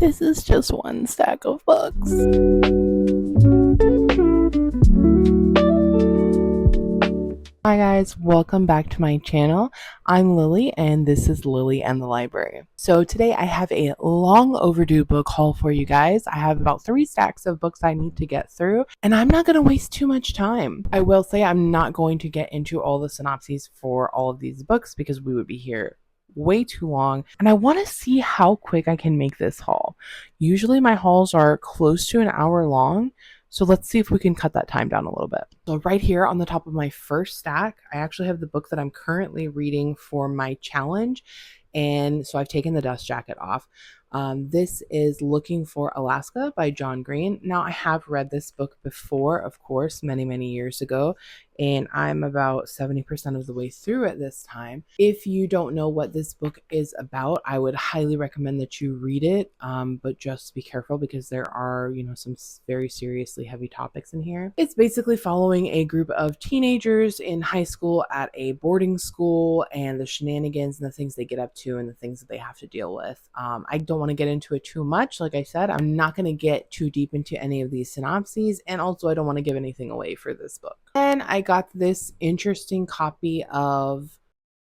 This is just one stack of books. Hi guys, welcome back to my channel. I'm Lily and this is Lily and the Library. So today I have a long overdue book haul for you guys. I have about 3 stacks of books I need to get through and I'm not going to waste too much time. I will say I'm not going to get into all the synopses for all of these books because we would be here way too long, and I want to see how quick I can make this haul. Usually my hauls are close to an hour long, so let's see if we can cut that time down a little bit. So right here on the top of my first stack, I actually have the book that I'm currently reading for my challenge, and so I've taken the dust jacket off. This is Looking for Alaska by John Green. Now, I have read this book before, of course, many years ago, and I'm about 70% of the way through it this time. If you don't know what this book is about, I would highly recommend that you read it, but just be careful because there are, some very seriously heavy topics in here. It's basically following a group of teenagers in high school at a boarding school and the shenanigans and the things they get up to and the things that they have to deal with. I don't want to get into it too much. Like I said, I'm not going to get too deep into any of these synopses, and also I don't want to give anything away for this book. And I got this interesting copy of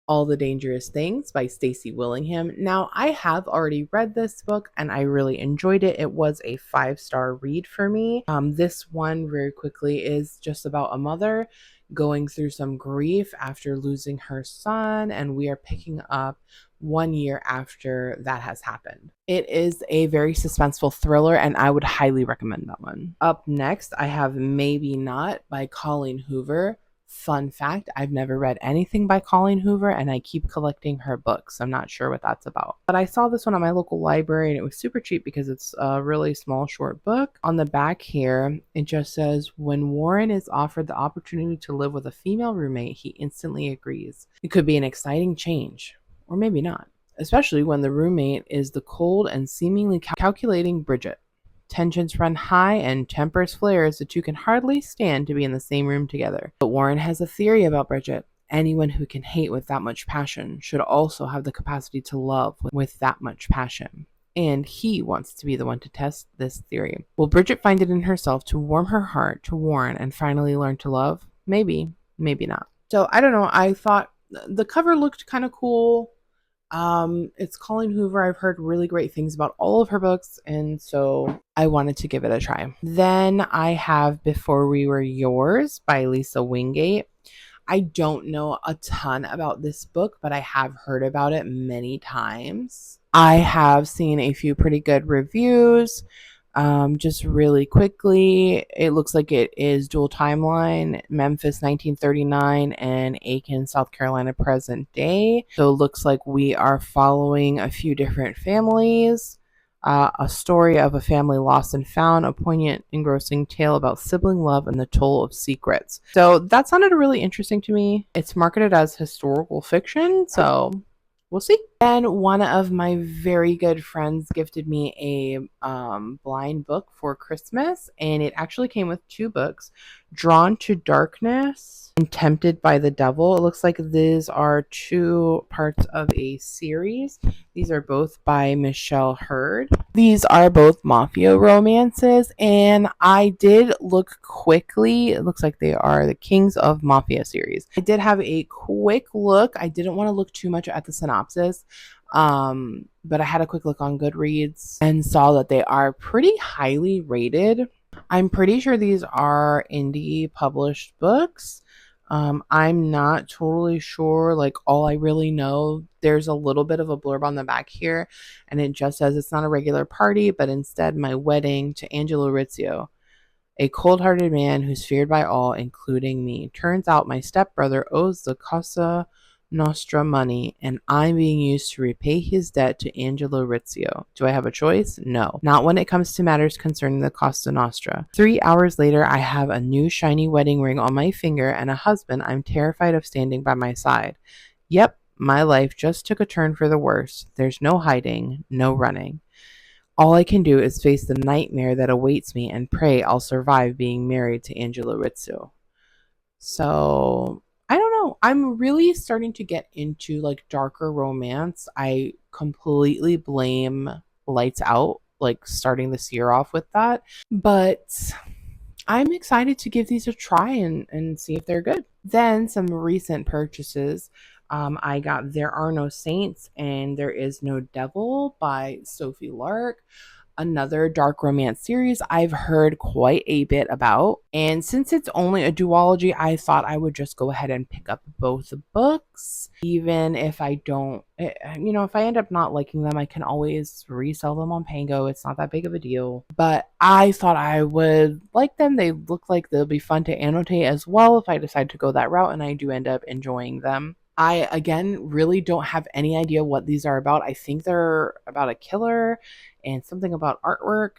All the Dangerous Things by Stacey Willingham. Now, I have already read this book and I really enjoyed it. It was a 5-star read for me. This one very quickly is just about a mother going through some grief after losing her son, and we are picking up 1 year after that has happened. It is a very suspenseful thriller and I would highly recommend that one. Up next, I have Maybe Not by Colleen Hoover. Fun fact, I've never read anything by Colleen Hoover and I keep collecting her books. I'm not sure what that's about. But I saw this one at my local library and it was super cheap because it's a really small, short book. On the back here, it just says, when Warren is offered the opportunity to live with a female roommate, he instantly agrees. It could be an exciting change, or maybe not, especially when the roommate is the cold and seemingly calculating Bridget. Tensions run high and tempers flare as the two can hardly stand to be in the same room together. But Warren has a theory about Bridget. Anyone who can hate with that much passion should also have the capacity to love with that much passion. And he wants to be the one to test this theory. Will Bridget find it in herself to warm her heart to Warren and finally learn to love? Maybe, maybe not. So I don't know. I thought the cover looked kind of cool. It's Colleen Hoover. I've heard really great things about all of her books, and so I wanted to give it a try. Then I have Before We Were Yours by Lisa Wingate. I don't know a ton about this book, but I have heard about it many times. I have seen a few pretty good reviews. Just really quickly, it looks like it is dual timeline, Memphis 1939 and Aiken, South Carolina present day. So it looks like we are following a few different families, a story of a family lost and found, a poignant, engrossing tale about sibling love and the toll of secrets. So that sounded really interesting to me. It's marketed as historical fiction, so we'll see. And one of my very good friends gifted me a blind book for Christmas, and it actually came with 2 books, Drawn to Darkness and Tempted by the Devil. It looks like these are 2 parts of a series. These are both by Michelle Hurd. These are both mafia romances, and I did look quickly. It looks like they are the Kings of Mafia series. I did have a quick look. I didn't want to look too much at the synopsis, but I had a quick look on Goodreads and saw that they are pretty highly rated. I'm pretty sure these are indie published books. I'm not totally sure. Like, all I really know, there's a little bit of a blurb on the back here, and it just says it's not a regular party, but instead my wedding to Angelo Rizzio, a cold-hearted man who's feared by all, including me. Turns out my stepbrother owes the Casa Nostra money, and I'm being used to repay his debt to Angelo Rizzio. Do I have a choice? No. Not when it comes to matters concerning the Costa Nostra. 3 hours later, I have a new shiny wedding ring on my finger and a husband I'm terrified of standing by my side. Yep, my life just took a turn for the worse. There's no hiding, no running. All I can do is face the nightmare that awaits me and pray I'll survive being married to Angelo Rizzio. So I don't know. I'm really starting to get into like darker romance. I completely blame Lights Out like starting this year off with that. But I'm excited to give these a try and see if they're good. Then some recent purchases. I got There Are No Saints and There Is No Devil by Sophie Lark, another dark romance series I've heard quite a bit about. And since it's only a duology, I thought I would just go ahead and pick up both books. Even if I don't, if I end up not liking them, I can always resell them on Pango. It's not that big of a deal. But I thought I would like them. They look like they'll be fun to annotate as well if I decide to go that route and I do end up enjoying them. I, again, really don't have any idea what these are about. I think they're about a killer and something about artwork.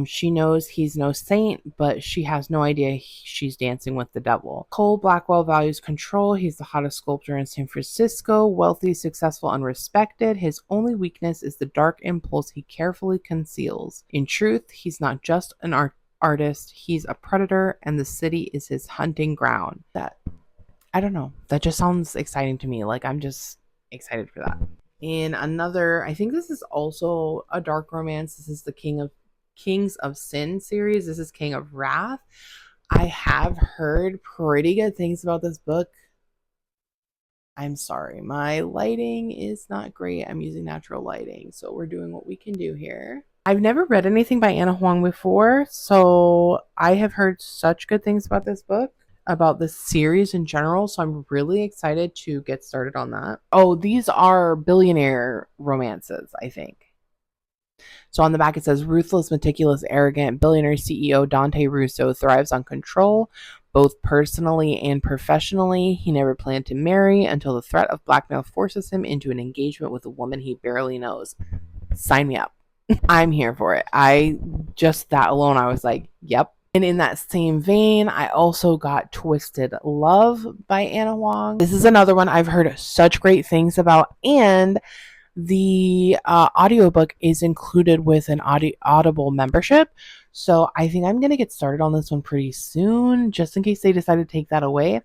She knows he's no saint, but she has no idea she's dancing with the devil. Cole Blackwell values control. He's the hottest sculptor in San Francisco, wealthy, successful, and respected. His only weakness is the dark impulse he carefully conceals. In truth, he's not just an artist, he's a predator, and the city is his hunting ground. I don't know. That just sounds exciting to me. Like, I'm just excited for that. In another, I think this is also a dark romance. This is the Kings of Sin series. This is King of Wrath. I have heard pretty good things about this book. I'm sorry, my lighting is not great. I'm using natural lighting, so we're doing what we can do here. I've never read anything by Anna Huang before, so I have heard such good things about this book, about this series in general, so I'm really excited to get started on that. Oh, these are billionaire romances, I think. So on the back it says, ruthless, meticulous, arrogant billionaire CEO Dante Russo thrives on control, both personally and professionally. He never planned to marry until the threat of blackmail forces him into an engagement with a woman he barely knows. Sign me up. I'm here for it. That alone, I was like, yep. And in that same vein, I also got Twisted Love by Anna Huang. This is another one I've heard such great things about, and the audiobook is included with an Audible membership. So I think I'm going to get started on this one pretty soon, just in case they decide to take that away.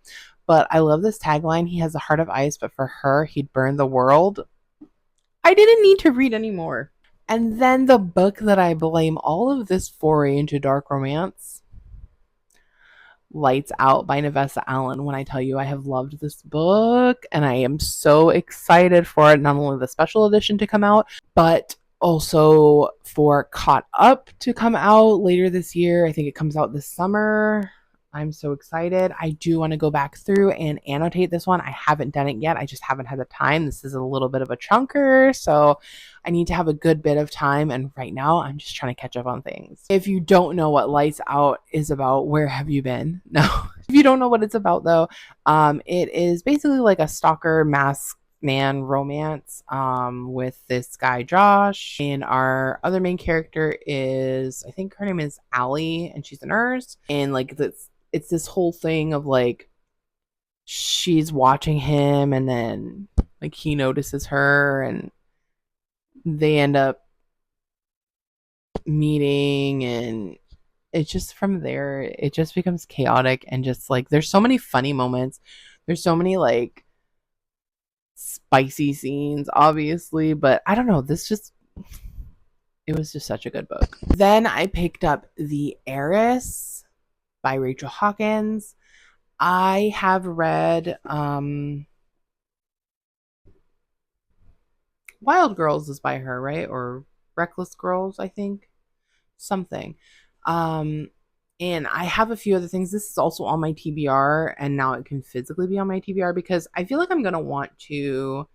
But I love this tagline. He has a heart of ice, but for her, he'd burn the world. I didn't need to read anymore. And then the book that I blame all of this foray into dark romance, Lights Out by Nevessa Allen. When I tell you I have loved this book and I am so excited for it, not only the special edition to come out, but also for Caught Up to come out later this year. I think it comes out this summer. I'm so excited. I do want to go back through and annotate this one. I haven't done it yet. I just haven't had the time. This is a little bit of a chunker, so I need to have a good bit of time. And right now, I'm just trying to catch up on things. If you don't know what Lights Out is about, where have you been? No. If you don't know what it's about, though, it is basically like a stalker masked man romance with this guy Josh, and our other main character is, I think her name is Allie, and she's a nurse, and like it's this whole thing of like she's watching him and then like he notices her and they end up meeting, and it's just from there it just becomes chaotic, and just like there's so many funny moments, there's so many like spicy scenes obviously, but I don't know, it was just such a good book. Then I picked up The Heiress by Rachel Hawkins. I have read Wild Girls is by her, right? Or Reckless Girls, I think. Something. Um and I have a few other things. This is also on my TBR, and now it can physically be on my TBR because I feel like I'm going to want to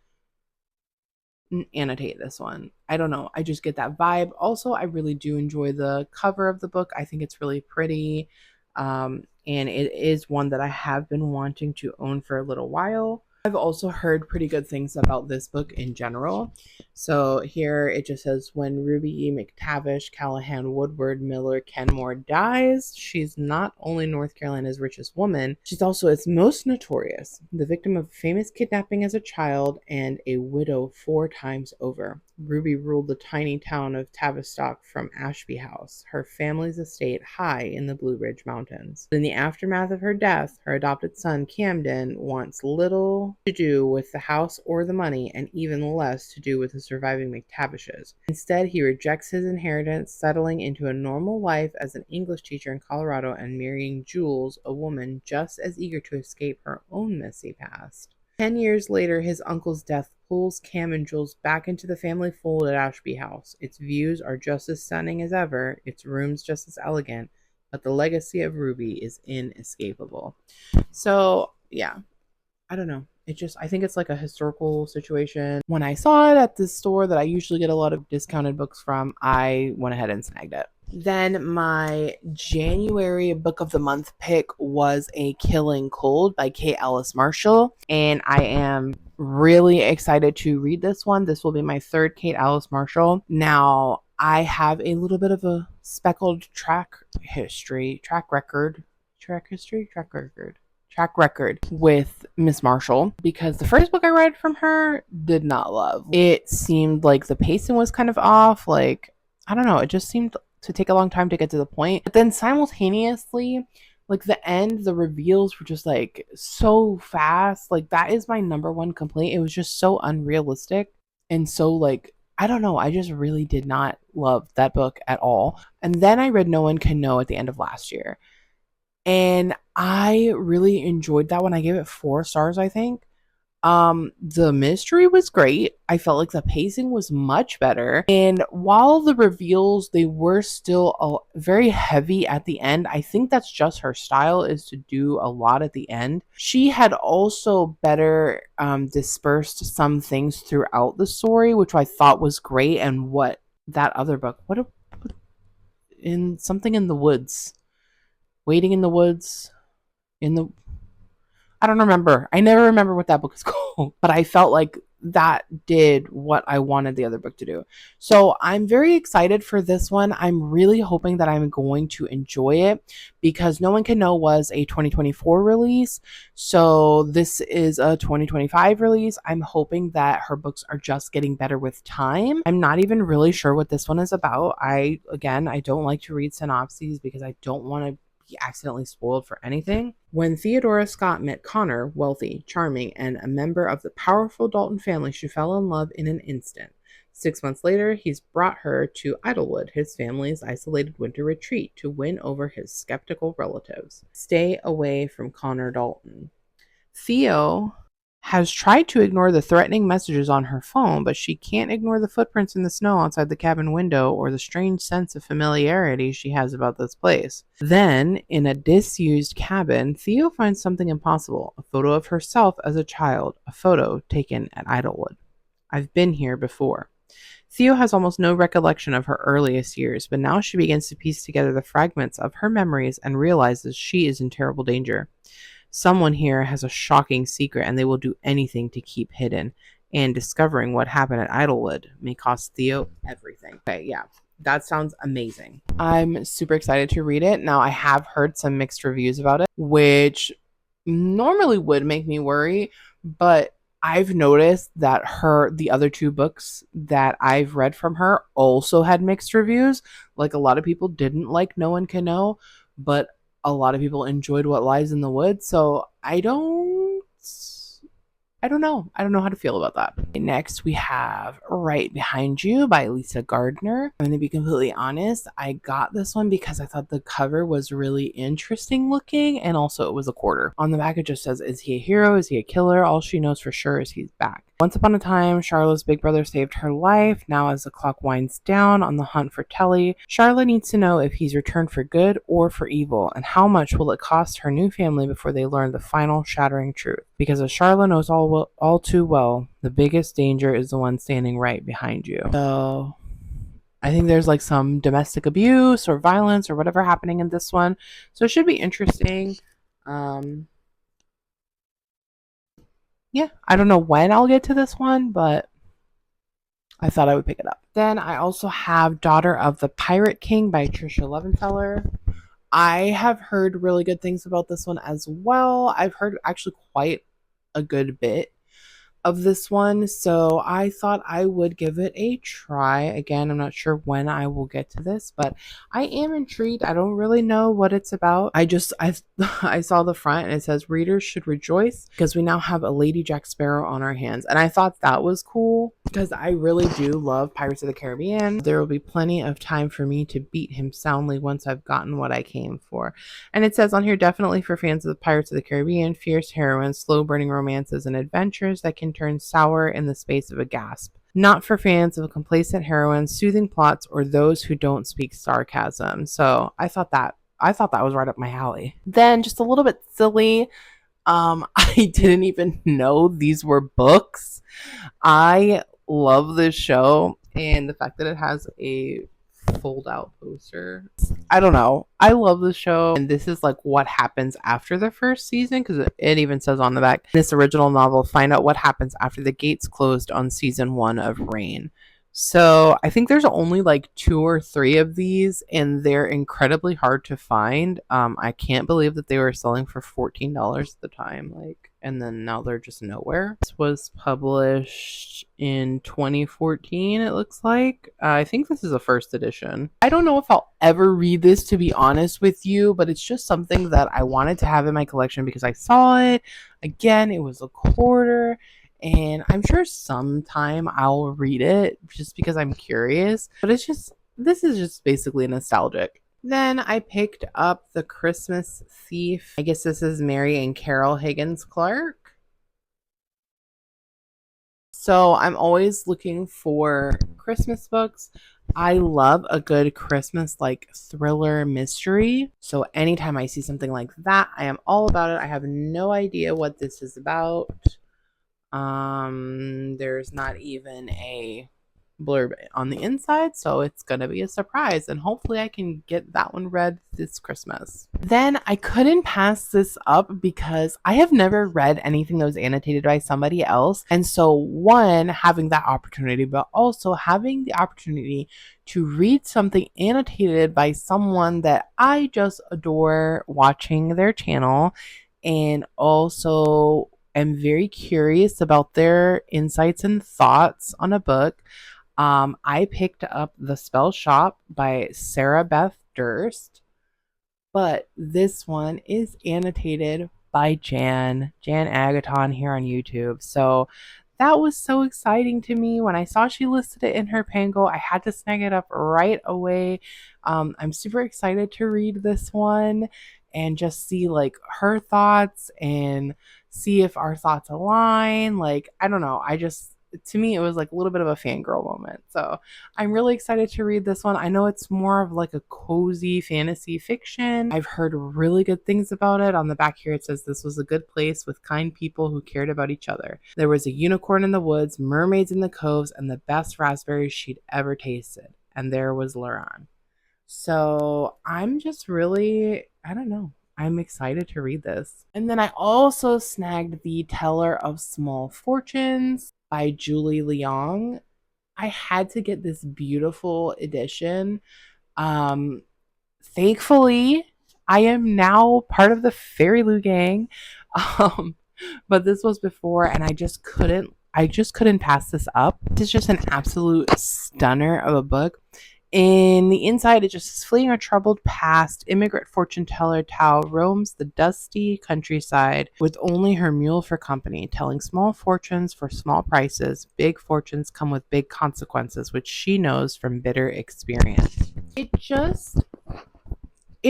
annotate this one. I don't know. I just get that vibe. Also, I really do enjoy the cover of the book. I think it's really pretty. And it is one that I have been wanting to own for a little while. I've also heard pretty good things about this book in general. So here it just says, when Ruby E. McTavish, Callahan, Woodward, Miller, Kenmore dies, she's not only North Carolina's richest woman, she's also its most notorious, the victim of a famous kidnapping as a child and a widow 4 times over. Ruby ruled the tiny town of Tavistock from Ashby House, her family's estate high in the Blue Ridge Mountains. In the aftermath of her death, her adopted son Camden wants little to do with the house or the money, and even less to do with the surviving McTavishes. Instead, he rejects his inheritance, settling into a normal life as an English teacher in Colorado and marrying Jules, a woman just as eager to escape her own messy past. 10 years later, his uncle's death pulls Cam and Jules back into the family fold at Ashby House. Its views are just as stunning as ever, its rooms just as elegant, but the legacy of Ruby is inescapable. So, yeah, I don't know. I think it's like a historical situation. When I saw it at this store that I usually get a lot of discounted books from, I went ahead and snagged it. Then my January book of the month pick was A Killing Cold by Kate Ellis Marshall, and I am really excited to read this one. This will be my third Kate Ellis Marshall. Now, I have a little bit of a speckled track record with Miss Marshall, because the first book I read from her did not love. It seemed like the pacing was kind of off. Like, I don't know, it just seemed to take a long time to get to the point. But then simultaneously, like the end, the reveals were just like so fast. Like, that is my number one complaint. It was just so unrealistic and so like, I don't know, I just really did not love that book at all. And then I read No One Can Know at the end of last year, and I really enjoyed that one. I gave it 4 stars, I think. The mystery was great. I felt like the pacing was much better. And while the reveals, they were still very heavy at the end, I think that's just her style, is to do a lot at the end. She had also better dispersed some things throughout the story, which I thought was great. And what that other book, in something in the woods, waiting in the woods, in the I don't remember. I never remember what that book is called, but I felt like that did what I wanted the other book to do. So I'm very excited for this one. I'm really hoping that I'm going to enjoy it, because No One Can Know was a 2024 release. So this is a 2025 release. I'm hoping that her books are just getting better with time. I'm not even really sure what this one is about. I don't like to read synopses because I don't want to be accidentally spoiled for anything. When Theodora Scott met Connor, wealthy, charming, and a member of the powerful Dalton family, she fell in love in an instant. 6 months later, he's brought her to Idlewood, his family's isolated winter retreat, to win over his skeptical relatives. Stay away from Connor Dalton. Theo has tried to ignore the threatening messages on her phone, but she can't ignore the footprints in the snow outside the cabin window or the strange sense of familiarity she has about this place. Then, in a disused cabin, Theo finds something impossible: a photo of herself as a child, a photo taken at Idlewood. I've been here before. Theo has almost no recollection of her earliest years, but now she begins to piece together the fragments of her memories and realizes she is in terrible danger. Someone here has a shocking secret, and they will do anything to keep hidden. And discovering what happened at Idlewood may cost Theo everything. Okay, yeah, that sounds amazing. I'm super excited to read it. Now, I have heard some mixed reviews about it, which normally would make me worry, but I've noticed that the other 2 books that I've read from her also had mixed reviews. Like, a lot of people didn't like No One Can Know, but a lot of people enjoyed What Lies in the Woods. So I don't know. I don't know how to feel about that. Next, we have Right Behind You by Lisa Gardner. I'm going to be completely honest. I got this one because I thought the cover was really interesting looking, and also it was a quarter. On the back, it just says, is he a hero? Is he a killer? All she knows for sure is he's back. Once upon a time, Charlotte's big brother saved her life. Now, as the clock winds down on the hunt for Telly, Charlotte needs to know if he's returned for good or for evil, and how much will it cost her new family before they learn the final shattering truth. Because as Charlotte knows all too well, the biggest danger is the one standing right behind you. So I think there's like some domestic abuse or violence or whatever happening in this one. So it should be interesting. Yeah, I don't know when I'll get to this one, but I thought I would pick it up. Then I also have Daughter of the Pirate King by Tricia Levenfeller. I have heard really good things about this one as well. I've heard actually quite a good bit. of this one, so I thought I would give it a try. Again, I'm not sure when I will get to this, but I am intrigued. I don't really know what it's about. I I saw the front and it says readers should rejoice because we now have a Lady Jack Sparrow on our hands. And I thought that was cool because I really do love Pirates of the Caribbean. There will be plenty of time for me to beat him soundly once I've gotten what I came for. And it says on here, definitely for fans of the Pirates of the Caribbean, fierce heroines, slow burning romances, and adventures that can turn sour in the space of a gasp. Not for fans of complacent heroines, soothing plots, or those who don't speak sarcasm. So I thought that was right up my alley. Then just a little bit silly. I didn't even know these were books. I love this show and the fact that it has a fold out poster. I don't know. I love the show, and this is like what happens after the first season because it even says on the back this original novel, find out what happens after the gates closed on season 1 of Rain. So I think there's only like 2 or 3 of these, and they're incredibly hard to find. I can't believe that they were selling for $14 at the time. Like, and then now they're just nowhere. This was published in 2014, it looks like. I think this is a first edition. I don't know if I'll ever read this, to be honest with you, but it's just something that I wanted to have in my collection because I saw it. Again, it was a quarter, and I'm sure sometime I'll read it just because I'm curious. But this is just basically nostalgic. Then I picked up The Christmas Thief. I guess this is Mary and Carol Higgins Clark. So I'm always looking for Christmas books. I love a good Christmas like thriller mystery. So anytime I see something like that, I am all about it. I have no idea what this is about. There's not even a blurb on the inside, so it's gonna be a surprise, and hopefully I can get that one read this Christmas. Then I couldn't pass this up because I have never read anything that was annotated by somebody else, and so one, having that opportunity, but also having the opportunity to read something annotated by someone that I just adore watching their channel, and also am very curious about their insights and thoughts on a book. I picked up The Spell Shop by Sarah Beth Durst, but this one is annotated by Jan Agaton here on YouTube. So that was so exciting to me. When I saw she listed it in her Pango, I had to snag it up right away. I'm super excited to read this one and just see like her thoughts and see if our thoughts align. Like, I don't know. To me, it was like a little bit of a fangirl moment. So I'm really excited to read this one. I know it's more of like a cozy fantasy fiction. I've heard really good things about it. On the back here, it says this was a good place with kind people who cared about each other. There was a unicorn in the woods, mermaids in the coves, and the best raspberries she'd ever tasted. And there was Luran. So I'm just really, I don't know. I'm excited to read this. And then I also snagged The Teller of Small Fortunes by Julie Leong. I had to get this beautiful edition. Um, Thankfully, I am now part of the Fairy Lou gang. Um, but this was before, and I just couldn't pass this up. This is just an absolute stunner of a book. In the inside, it just says, fleeing a troubled past, immigrant fortune teller Tao roams the dusty countryside with only her mule for company, telling small fortunes for small prices. Big fortunes come with big consequences, which she knows from bitter experience. It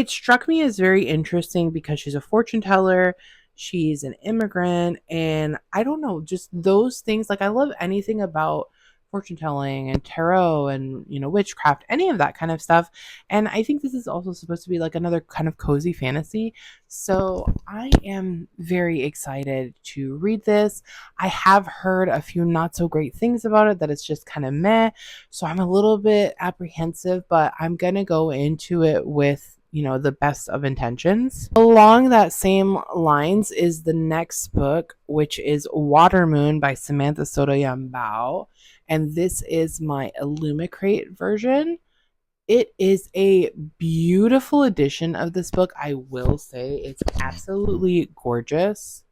struck me as very interesting because she's a fortune teller, she's an immigrant, and I don't know, just those things. Like, I love anything about fortune telling and tarot and, witchcraft, any of that kind of stuff. And I think this is also supposed to be like another kind of cozy fantasy. So I am very excited to read this. I have heard a few not so great things about it, that it's just kind of meh. So I'm a little bit apprehensive, but I'm going to go into it with the best of intentions. Along that same lines is the next book, which is Water Moon by Samantha Sotoyambao. And this is my Illumicrate version. It is a beautiful edition of this book. I will say it's absolutely gorgeous.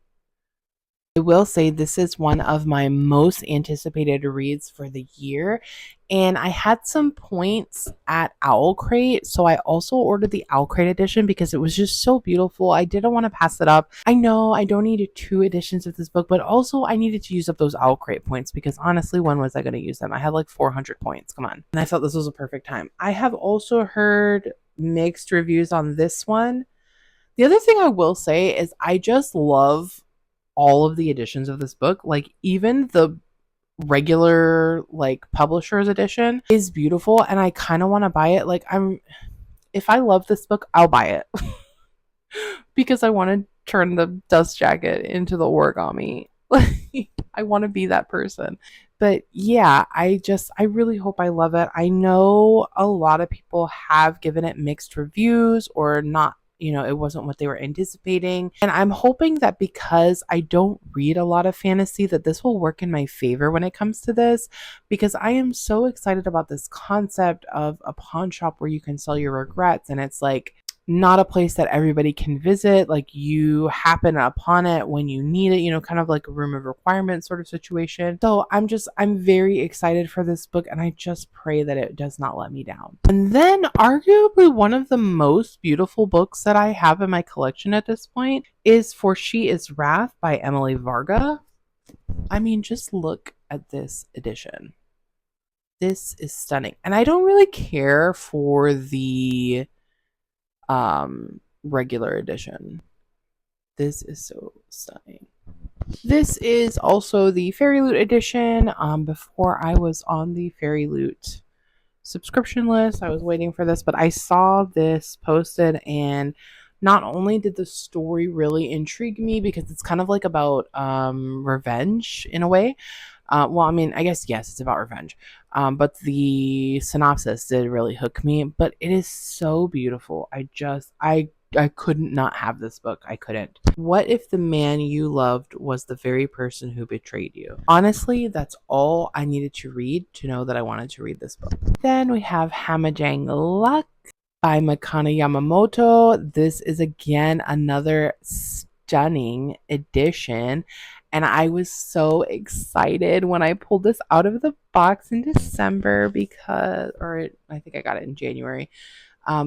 I will say this is one of my most anticipated reads for the year. And I had some points at Owl Crate, so I also ordered the Owl Crate edition because it was just so beautiful. I didn't want to pass it up. I know I don't need two editions of this book, but also I needed to use up those Owl Crate points because honestly, when was I going to use them? I had like 400 points. Come on. And I thought this was a perfect time. I have also heard mixed reviews on this one. The other thing I will say is I just love all of the editions of this book. Like even the regular like publisher's edition is beautiful and I kind of want to buy it. Like if I love this book, I'll buy it because I want to turn the dust jacket into the origami. I want to be that person. But yeah, I really hope I love it. I know a lot of people have given it mixed reviews or not, it wasn't what they were anticipating. And I'm hoping that because I don't read a lot of fantasy, that this will work in my favor when it comes to this, because I am so excited about this concept of a pawn shop where you can sell your regrets. And it's like, not a place that everybody can visit. Like you happen upon it when you need it, kind of like a room of requirement sort of situation. So I'm very excited for this book and I just pray that it does not let me down. And then arguably one of the most beautiful books that I have in my collection at this point is For She Is Wrath by Emily Varga. I mean, just look at this edition. This is stunning. And I don't really care for the regular edition. This is so stunning. This is also the Fairy Loot edition. Before I was on the Fairy Loot subscription list, I was waiting for this, but I saw this posted and not only did the story really intrigue me because it's kind of like about revenge in a way. Well, I mean, I guess, yes, it's about revenge. But the synopsis did really hook me. But it is so beautiful. I couldn't not have this book. I couldn't. What if the man you loved was the very person who betrayed you? Honestly, that's all I needed to read to know that I wanted to read this book. Then we have Hamajang Luck by Makana Yamamoto. This is again another stunning edition. And I was so excited when I pulled this out of the box in December I think I got it in January.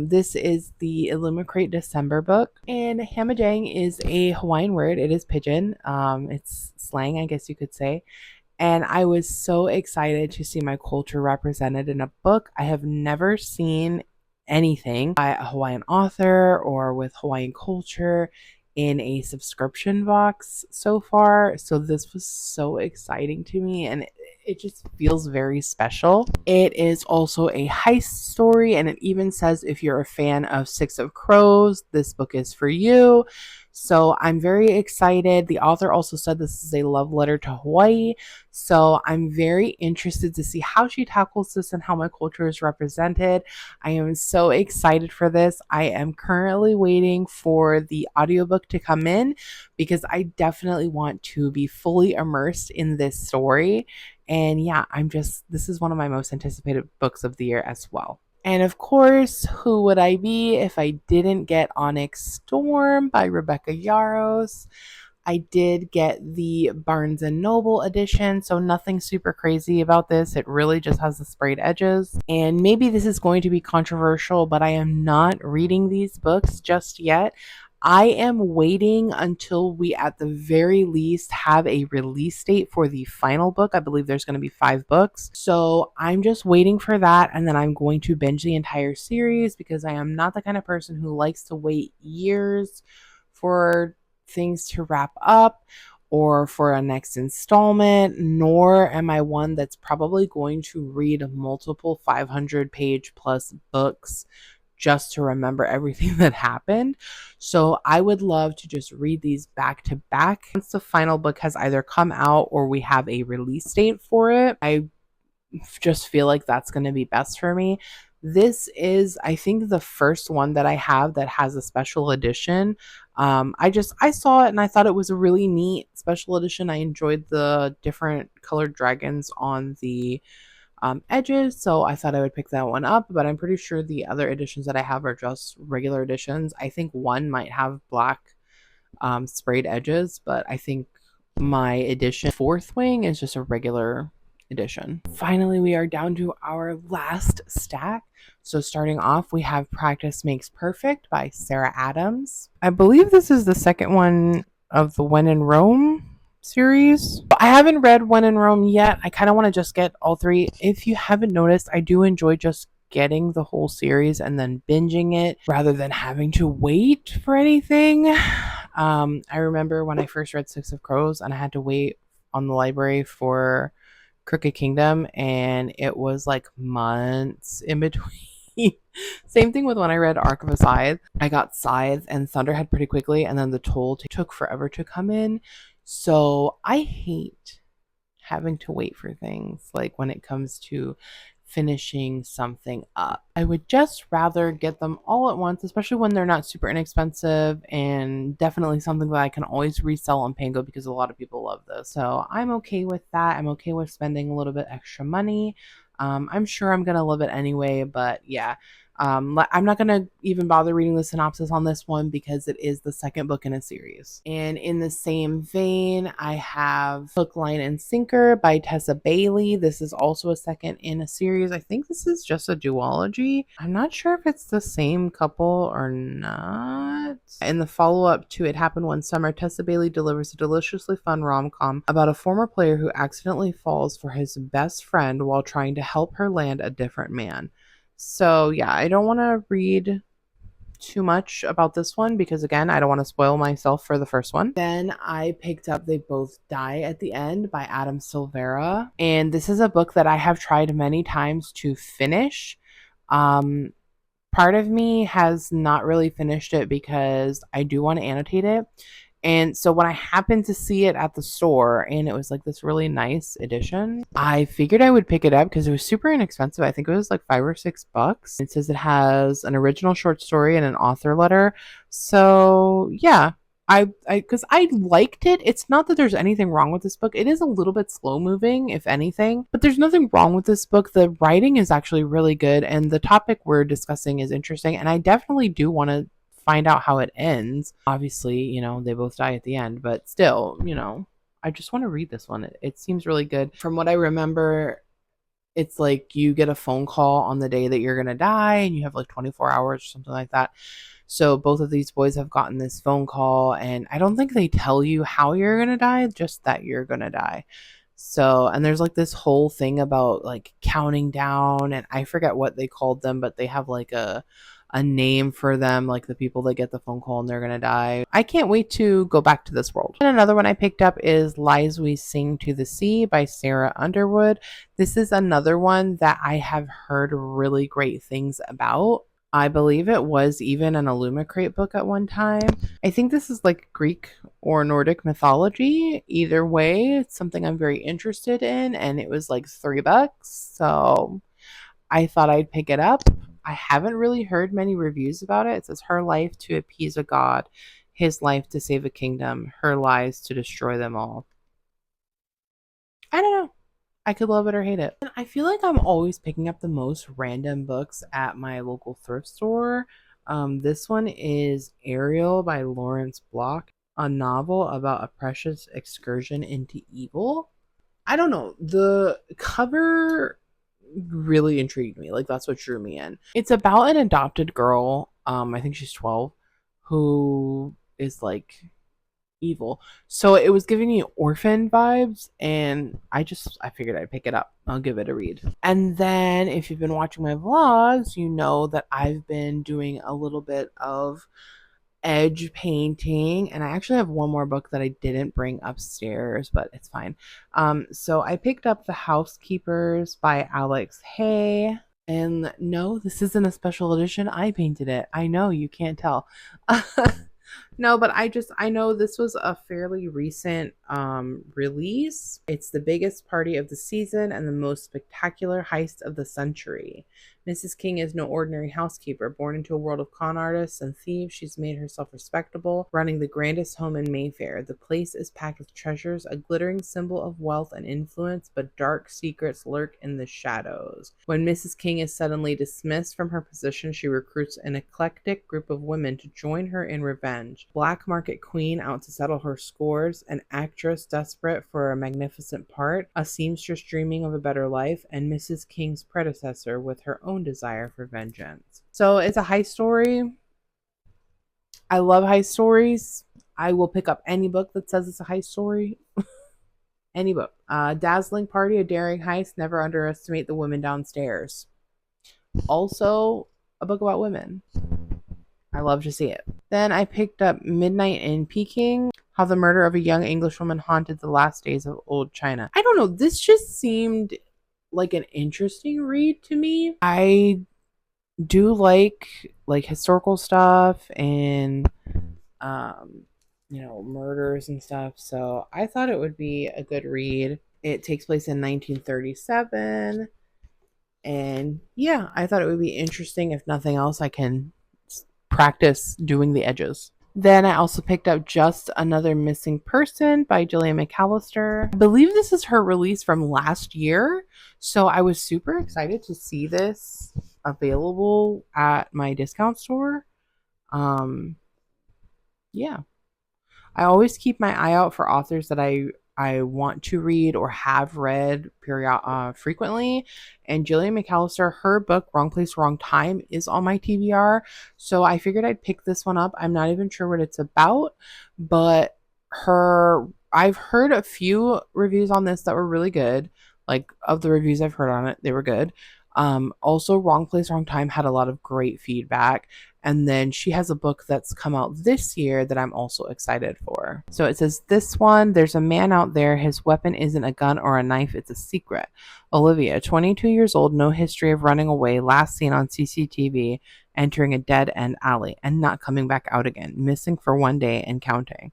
This is the Illumicrate December book. And Hamajang is a Hawaiian word. It is pidgin. It's slang, I guess you could say. And I was so excited to see my culture represented in a book. I have never seen anything by a Hawaiian author or with Hawaiian culture in a subscription box so far. So this was so exciting to me and it just feels very special. It is also a heist story and it even says if you're a fan of Six of Crows, this book is for you. So I'm very excited. The author also said this is a love letter to Hawaii. So I'm very interested to see how she tackles this and how my culture is represented. I am so excited for this. I am currently waiting for the audiobook to come in because I definitely want to be fully immersed in this story. And yeah, this is one of my most anticipated books of the year as well. And of course, who would I be if I didn't get Onyx Storm by Rebecca Yarros? I did get the Barnes & Noble edition, so nothing super crazy about this. It really just has the sprayed edges. And maybe this is going to be controversial, but I am not reading these books just yet. I am waiting until we at the very least have a release date for the final book. I believe there's going to be 5 books. So I'm just waiting for that and then I'm going to binge the entire series because I am not the kind of person who likes to wait years for things to wrap up or for a next installment, nor am I one that's probably going to read multiple 500-page plus books just to remember everything that happened. So I would love to just read these back to back. Once the final book has either come out or we have a release date for it, I just feel like that's going to be best for me. This is, I think, the first one that I have that has a special edition. I saw it and I thought it was a really neat special edition. I enjoyed the different colored dragons on the edges, so I thought I would pick that one up, but I'm pretty sure the other editions that I have are just regular editions. I think one might have black sprayed edges, but I think my edition. Fourth wing is just a regular edition. Finally, we are down to our last stack. So starting off, we have Practice Makes Perfect by Sarah Adams. I believe this is the second one of the When in Rome series. I haven't read When in Rome yet. I kind of want to just get all three. If you haven't noticed, I do enjoy just getting the whole series and then binging it rather than having to wait for anything. I remember when I first read Six of Crows and I had to wait on the library for Crooked Kingdom, and it was like months in between. Same thing with when I read Arc of a Scythe. I got Scythe and Thunderhead pretty quickly, and then the Toll took forever to come in. So I hate having to wait for things like when it comes to finishing something up. I would just rather get them all at once, especially when they're not super inexpensive, and definitely something that I can always resell on Pango because a lot of people love this. So I'm okay with that. I'm okay with spending a little bit extra money. I'm sure I'm going to love it anyway, but yeah. I'm not going to even bother reading the synopsis on this one because it is the second book in a series. And in the same vein, I have Hook, Line, and Sinker by Tessa Bailey. This is also a second in a series. I think this is just a duology. I'm not sure if it's the same couple or not. In the follow-up to It Happened One Summer, Tessa Bailey delivers a deliciously fun rom-com about a former player who accidentally falls for his best friend while trying to help her land a different man. So yeah, I don't want to read too much about this one because again, I don't want to spoil myself for the first one. Then I picked up They Both Die at the End by Adam Silvera, and this is a book that I have tried many times to finish. Part of me has not really finished it because I do want to annotate it. And so when I happened to see it at the store and it was like this really nice edition, I figured I would pick it up because it was super inexpensive. I think it was like $5 or $6. It says it has an original short story and an author letter. So yeah, because I liked it. It's not that there's anything wrong with this book. It is a little bit slow moving, if anything, but there's nothing wrong with this book. The writing is actually really good, and the topic we're discussing is interesting. And I definitely do want to find out how it ends. Obviously, they both die at the end, but still, I just want to read this one. It seems really good. From what I remember, it's like you get a phone call on the day that you're going to die and you have like 24 hours or something like that. So both of these boys have gotten this phone call, and I don't think they tell you how you're going to die, just that you're going to die. So, and there's like this whole thing about like counting down, and I forget what they called them, but they have like a name for them, like the people that get the phone call and they're gonna die. I can't wait to go back to this world. And another one I picked up is Lies We Sing to the Sea by Sarah Underwood. This is another one that I have heard really great things about. I believe it was even an Illumicrate book at one time. I think this is like Greek or Nordic mythology. Either way, it's something I'm very interested in, and it was like $3. So I thought I'd pick it up. I haven't really heard many reviews about it. It says her life to appease a god, his life to save a kingdom, her lies to destroy them all. I don't know. I could love it or hate it. And I feel like I'm always picking up the most random books at my local thrift store. This one is Ariel by Lawrence Block, a novel about a precious excursion into evil. I don't know. The cover really intrigued me. Like that's what drew me in. It's about an adopted girl, I think she's 12, who is like evil. So it was giving me orphan vibes, and I figured I'd pick it up. I'll give it a read. And then if you've been watching my vlogs, you know that I've been doing a little bit of edge painting, and I actually have one more book that I didn't bring upstairs, but it's fine. So I picked up The Housekeepers by Alex Hay. And no, this isn't a special edition. I painted it. I know you can't tell. No, but I know this was a fairly recent release. It's the biggest party of the season and the most spectacular heist of the century. Mrs. King is no ordinary housekeeper. Born into a world of con artists and thieves, she's made herself respectable, running the grandest home in Mayfair. The place is packed with treasures, a glittering symbol of wealth and influence, but dark secrets lurk in the shadows. When Mrs. King is suddenly dismissed from her position, she recruits an eclectic group of women to join her in revenge. revenge. Black market queen out to settle her scores, an actress desperate for a magnificent part, a seamstress dreaming of a better life, and Mrs. King's predecessor with her own desire for vengeance. So it's a heist story. I love heist stories. I will pick up any book that says it's a heist story. Any book. Dazzling party, a daring heist, never underestimate the women downstairs. Also, a book about women. I love to see it. Then I picked up Midnight in Peking, how the murder of a young Englishwoman haunted the last days of old China. I don't know, this just seemed like an interesting read to me. I do like historical stuff and murders and stuff, so I thought it would be a good read. It takes place in 1937, and yeah, I thought it would be interesting. If nothing else, I can practice doing the edges. Then I also picked up Just Another Missing Person by Julia McAllister. I believe this is her release from last year, so I was super excited to see this available at my discount store. Yeah. I always keep my eye out for authors that I want to read or have read frequently. And Julia McAllister, her book Wrong Place, Wrong Time is on my TBR. So I figured I'd pick this one up. I'm not even sure what it's about, but I've heard a few reviews on this that were really good. Like, of the reviews I've heard on it, they were good. Also, Wrong Place, Wrong Time had a lot of great feedback. And then she has a book that's come out this year that I'm also excited for. So it says, this one, there's a man out there. His weapon isn't a gun or a knife. It's a secret. Olivia, 22 years old, no history of running away, last seen on CCTV, entering a dead-end alley and not coming back out again, missing for 1 day and counting.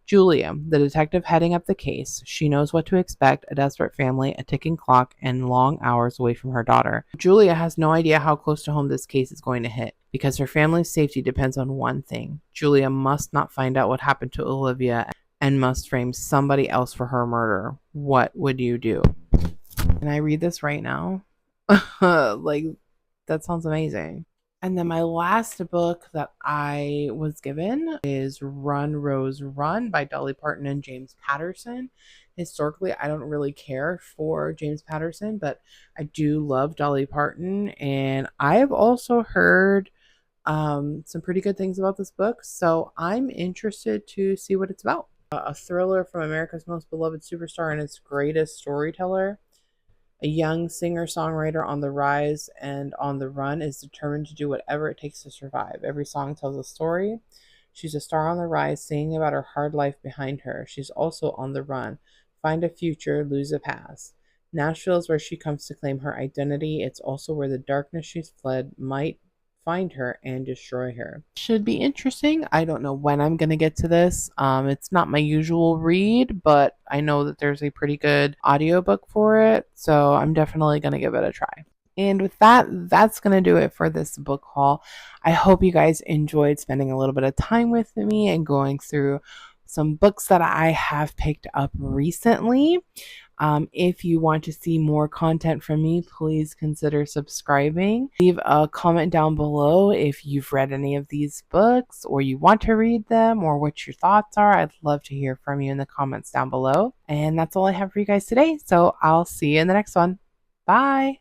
Julia, the detective heading up the case. She knows what to expect, a desperate family, a ticking clock, and long hours away from her daughter. Julia has no idea how close to home this case is going to hit, because her family's safety depends on one thing. Julia must not find out what happened to Olivia and must frame somebody else for her murder. What would you do? Can I read this right now? That sounds amazing. And then my last book that I was given is Run, Rose, Run by Dolly Parton and James Patterson. Historically, I don't really care for James Patterson, but I do love Dolly Parton. And I've also heard some pretty good things about this book, so I'm interested to see what it's about. A thriller from America's most beloved superstar and its greatest storyteller. A young singer-songwriter on the rise and on the run is determined to do whatever it takes to survive. Every song tells a story. She's a star on the rise, singing about her hard life behind her. She's also on the run. Find a future, lose a past. Nashville is where she comes to claim her identity. It's also where the darkness she's fled might find her and destroy her. Should be interesting. I don't know when I'm going to get to this. It's not my usual read, but I know that there's a pretty good audiobook for it, so I'm definitely going to give it a try. And with that, that's going to do it for this book haul. I hope you guys enjoyed spending a little bit of time with me and going through some books that I have picked up recently. If you want to see more content from me, please consider subscribing. Leave a comment down below if you've read any of these books or you want to read them or what your thoughts are. I'd love to hear from you in the comments down below. And that's all I have for you guys today. So I'll see you in the next one. Bye.